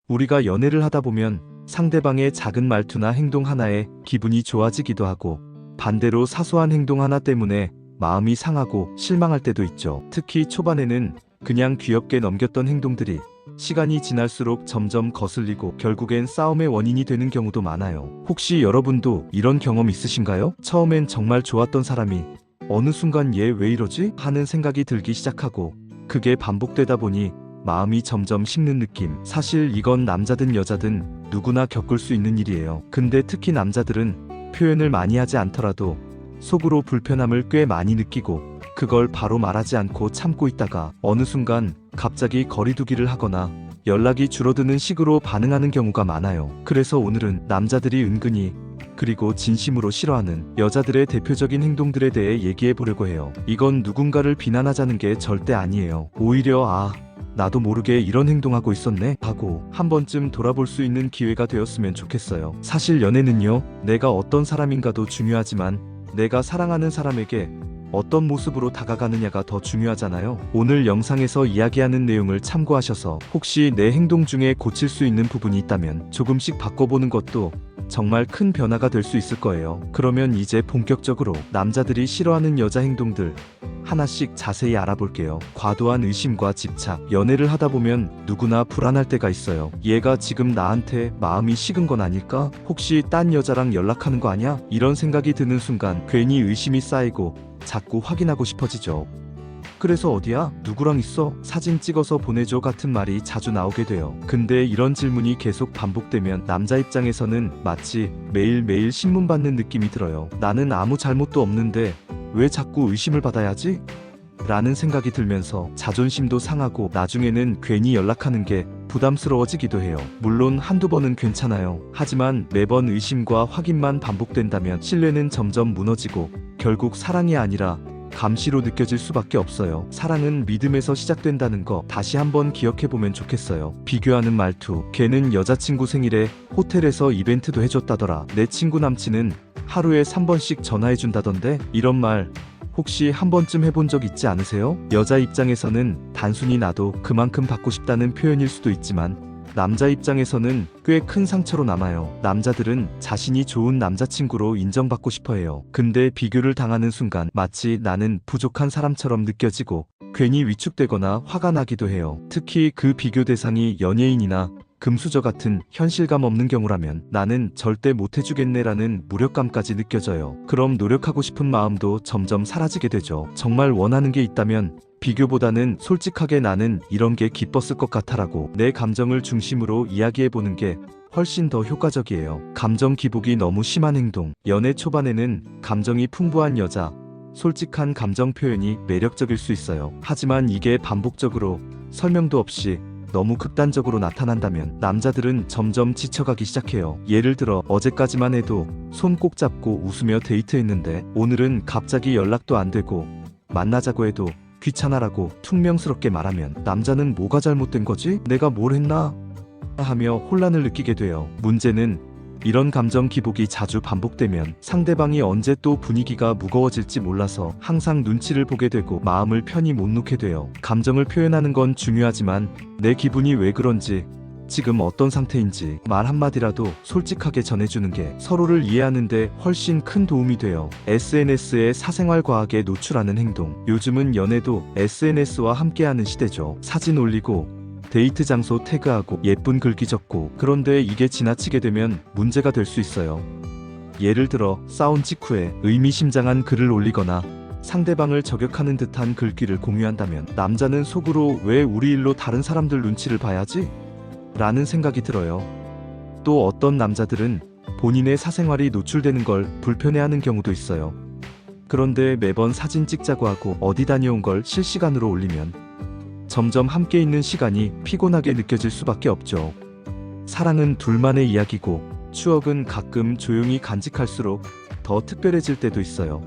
우리가 연애를 하다 보면 상대방의 작은 말투나 행동 하나에 기분이 좋아지기도 하고 반대로 사소한 행동 하나 때문에 마음이 상하고 실망할 때도 있죠. 특히 초반에는 그냥 귀엽게 넘겼던 행동들이 시간이 지날수록 점점 거슬리고 결국엔 싸움의 원인이 되는 경우도 많아요. 혹시 여러분도 이런 경험 있으신가요? 처음엔 정말 좋았던 사람이 어느 순간 얘 왜 이러지? 하는 생각이 들기 시작하고 그게 반복되다 보니 마음이 점점 식는 느낌. 사실 이건 남자든 여자든 누구나 겪을 수 있는 일이에요. 근데 특히 남자들은 표현을 많이 하지 않더라도 속으로 불편함을 꽤 많이 느끼고 그걸 바로 말하지 않고 참고 있다가 어느 순간 갑자기 거리두기를 하거나 연락이 줄어드는 식으로 반응하는 경우가 많아요. 그래서 오늘은 남자들이 은근히 그리고 진심으로 싫어하는 여자들의 대표적인 행동들에 대해 얘기해 보려고 해요. 이건 누군가를 비난하자는 게 절대 아니에요. 오히려 나도 모르게 이런 행동하고 있었네 하고 한 번쯤 돌아볼 수 있는 기회가 되었으면 좋겠어요. 사실 연애는요, 내가 어떤 사람인가도 중요하지만 내가 사랑하는 사람에게 어떤 모습으로 다가가느냐가 더 중요하잖아요. 오늘 영상에서 이야기하는 내용을 참고하셔서 혹시 내 행동 중에 고칠 수 있는 부분이 있다면 조금씩 바꿔보는 것도 정말 큰 변화가 될 수 있을 거예요. 그러면 이제 본격적으로 남자들이 싫어하는 여자 행동들 하나씩 자세히 알아볼게요. 과도한 의심과 집착. 연애를 하다 보면 누구나 불안할 때가 있어요. 얘가 지금 나한테 마음이 식은 건 아닐까? 혹시 딴 여자랑 연락하는 거 아니야? 이런 생각이 드는 순간 괜히 의심이 쌓이고 자꾸 확인하고 싶어지죠. 그래서 어디야? 누구랑 있어? 사진 찍어서 보내줘 같은 말이 자주 나오게 돼요. 근데 이런 질문이 계속 반복되면 남자 입장에서는 마치 매일매일 신문 받는 느낌이 들어요. 나는 아무 잘못도 없는데 왜 자꾸 의심을 받아야 하지? 라는 생각이 들면서 자존심도 상하고 나중에는 괜히 연락하는 게 부담스러워지기도 해요. 물론 한두 번은 괜찮아요. 하지만 매번 의심과 확인만 반복된다면 신뢰는 점점 무너지고 결국 사랑이 아니라 감시로 느껴질 수밖에 없어요. 사랑은 믿음에서 시작된다는 거 다시 한번 기억해보면 좋겠어요. 비교하는 말투. 걔는 여자친구 생일에 호텔에서 이벤트도 해줬다더라. 내 친구 남친은 하루에 3번씩 전화해준다던데? 이런 말 혹시 한 번쯤 해본 적 있지 않으세요? 여자 입장에서는 단순히 나도 그만큼 받고 싶다는 표현일 수도 있지만 남자 입장에서는 꽤 큰 상처로 남아요. 남자들은 자신이 좋은 남자친구로 인정받고 싶어 해요. 근데 비교를 당하는 순간 마치 나는 부족한 사람처럼 느껴지고 괜히 위축되거나 화가 나기도 해요. 특히 그 비교 대상이 연예인이나 금수저 같은 현실감 없는 경우라면 나는 절대 못해주겠네라는 무력감까지 느껴져요. 그럼 노력하고 싶은 마음도 점점 사라지게 되죠. 정말 원하는 게 있다면 비교보다는 솔직하게 나는 이런 게 기뻤을 것 같아라고 내 감정을 중심으로 이야기해보는 게 훨씬 더 효과적이에요. 감정 기복이 너무 심한 행동. 연애 초반에는 감정이 풍부한 여자, 솔직한 감정 표현이 매력적일 수 있어요. 하지만 이게 반복적으로 설명도 없이 너무 극단적으로 나타난다면 남자들은 점점 지쳐가기 시작해요. 예를 들어 어제까지만 해도 손 꼭 잡고 웃으며 데이트했는데 오늘은 갑자기 연락도 안 되고 만나자고 해도 귀찮아라고 퉁명스럽게 말하면 남자는 뭐가 잘못된 거지? 내가 뭘 했나? 하며 혼란을 느끼게 돼요. 문제는 이런 감정 기복이 자주 반복되면 상대방이 언제 또 분위기가 무거워질지 몰라서 항상 눈치를 보게 되고 마음을 편히 못 놓게 돼요. 감정을 표현하는 건 중요하지만 내 기분이 왜 그런지, 지금 어떤 상태인지 말 한마디라도 솔직하게 전해주는 게 서로를 이해하는데 훨씬 큰 도움이 돼요. SNS에 사생활 과하게 노출하는 행동. 요즘은 연애도 SNS와 함께하는 시대죠. 사진 올리고 데이트 장소 태그하고 예쁜 글귀 적고. 그런데 이게 지나치게 되면 문제가 될 수 있어요. 예를 들어 싸운 직후에 의미심장한 글을 올리거나 상대방을 저격하는 듯한 글귀를 공유한다면 남자는 속으로 왜 우리 일로 다른 사람들 눈치를 봐야지? 라는 생각이 들어요. 또 어떤 남자들은 본인의 사생활이 노출되는 걸 불편해하는 경우도 있어요. 그런데 매번 사진 찍자고 하고 어디 다녀온 걸 실시간으로 올리면 점점 함께 있는 시간이 피곤하게 느껴질 수밖에 없죠. 사랑은 둘만의 이야기고 추억은 가끔 조용히 간직할수록 더 특별해질 때도 있어요.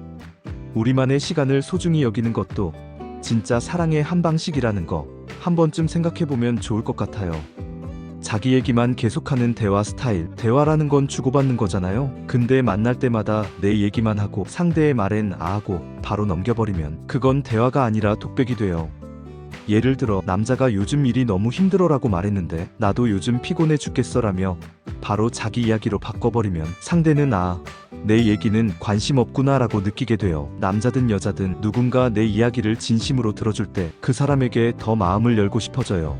우리만의 시간을 소중히 여기는 것도 진짜 사랑의 한 방식이라는 거 한 번쯤 생각해보면 좋을 것 같아요. 자기 얘기만 계속하는 대화 스타일. 대화라는 건 주고받는 거잖아요. 근데 만날 때마다 내 얘기만 하고 상대의 말엔 아하고 바로 넘겨버리면 그건 대화가 아니라 독백이 돼요. 예를 들어 남자가 요즘 일이 너무 힘들어라고 말했는데 나도 요즘 피곤해 죽겠어라며 바로 자기 이야기로 바꿔버리면 상대는 내 얘기는 관심 없구나라고 느끼게 돼요. 남자든 여자든 누군가 내 이야기를 진심으로 들어줄 때 그 사람에게 더 마음을 열고 싶어져요.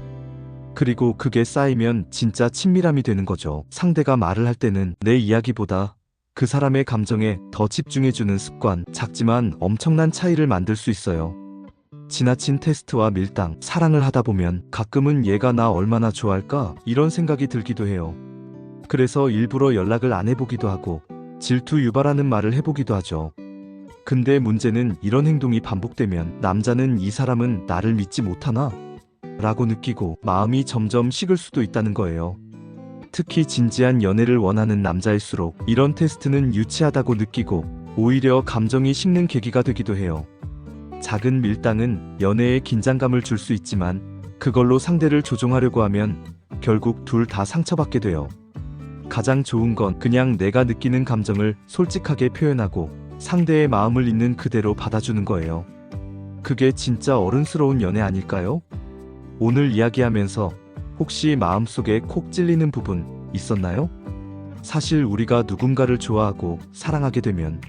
그리고 그게 쌓이면 진짜 친밀함이 되는 거죠. 상대가 말을 할 때는 내 이야기보다 그 사람의 감정에 더 집중해주는 습관, 작지만 엄청난 차이를 만들 수 있어요. 지나친 테스트와 밀당, 사랑을 하다 보면 가끔은 얘가 나 얼마나 좋아할까? 이런 생각이 들기도 해요. 그래서 일부러 연락을 안 해보기도 하고 질투 유발하는 말을 해보기도 하죠. 근데 문제는 이런 행동이 반복되면 남자는 이 사람은 나를 믿지 못하나? 라고 느끼고 마음이 점점 식을 수도 있다는 거예요. 특히 진지한 연애를 원하는 남자일수록 이런 테스트는 유치하다고 느끼고 오히려 감정이 식는 계기가 되기도 해요. 작은 밀당은 연애에 긴장감을 줄 수 있지만 그걸로 상대를 조종하려고 하면 결국 둘 다 상처받게 돼요. 가장 좋은 건 그냥 내가 느끼는 감정을 솔직하게 표현하고 상대의 마음을 있는 그대로 받아주는 거예요. 그게 진짜 어른스러운 연애 아닐까요? 오늘 이야기하면서 혹시 마음속에 콕 찔리는 부분 있었나요? 사실 우리가 누군가를 좋아하고 사랑하게 되면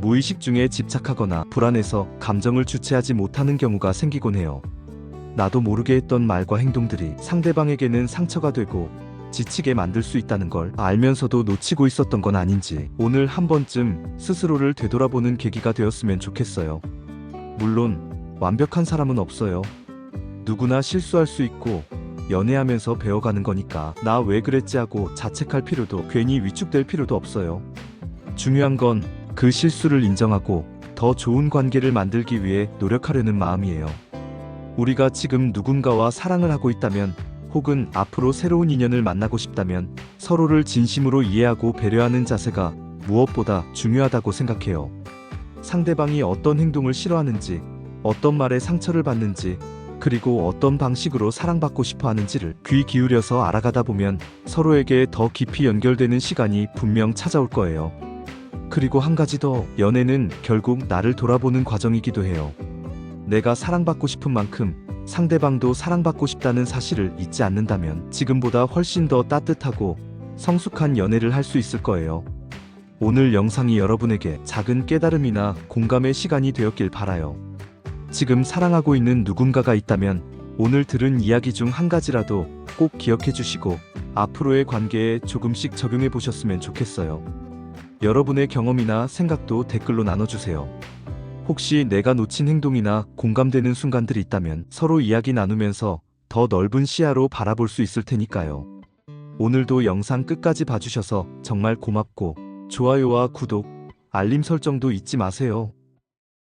무의식 중에 집착하거나 불안해서 감정을 주체하지 못하는 경우가 생기곤 해요. 나도 모르게 했던 말과 행동들이 상대방에게는 상처가 되고 지치게 만들 수 있다는 걸 알면서도 놓치고 있었던 건 아닌지 오늘 한 번쯤 스스로를 되돌아보는 계기가 되었으면 좋겠어요. 물론 완벽한 사람은 없어요. 누구나 실수할 수 있고 연애하면서 배워가는 거니까 나 왜 그랬지 하고 자책할 필요도 괜히 위축될 필요도 없어요. 중요한 건 그 실수를 인정하고 더 좋은 관계를 만들기 위해 노력하려는 마음이에요. 우리가 지금 누군가와 사랑을 하고 있다면 혹은 앞으로 새로운 인연을 만나고 싶다면 서로를 진심으로 이해하고 배려하는 자세가 무엇보다 중요하다고 생각해요. 상대방이 어떤 행동을 싫어하는지, 어떤 말에 상처를 받는지, 그리고 어떤 방식으로 사랑받고 싶어 하는지를 귀 기울여서 알아가다 보면 서로에게 더 깊이 연결되는 시간이 분명 찾아올 거예요. 그리고 한 가지 더, 연애는 결국 나를 돌아보는 과정이기도 해요. 내가 사랑받고 싶은 만큼 상대방도 사랑받고 싶다는 사실을 잊지 않는다면 지금보다 훨씬 더 따뜻하고 성숙한 연애를 할 수 있을 거예요. 오늘 영상이 여러분에게 작은 깨달음이나 공감의 시간이 되었길 바라요. 지금 사랑하고 있는 누군가가 있다면 오늘 들은 이야기 중 한 가지라도 꼭 기억해 주시고 앞으로의 관계에 조금씩 적용해 보셨으면 좋겠어요. 여러분의 경험이나 생각도 댓글로 나눠주세요. 혹시 내가 놓친 행동이나 공감되는 순간들이 있다면 서로 이야기 나누면서 더 넓은 시야로 바라볼 수 있을 테니까요. 오늘도 영상 끝까지 봐주셔서 정말 고맙고 좋아요와 구독, 알림 설정도 잊지 마세요.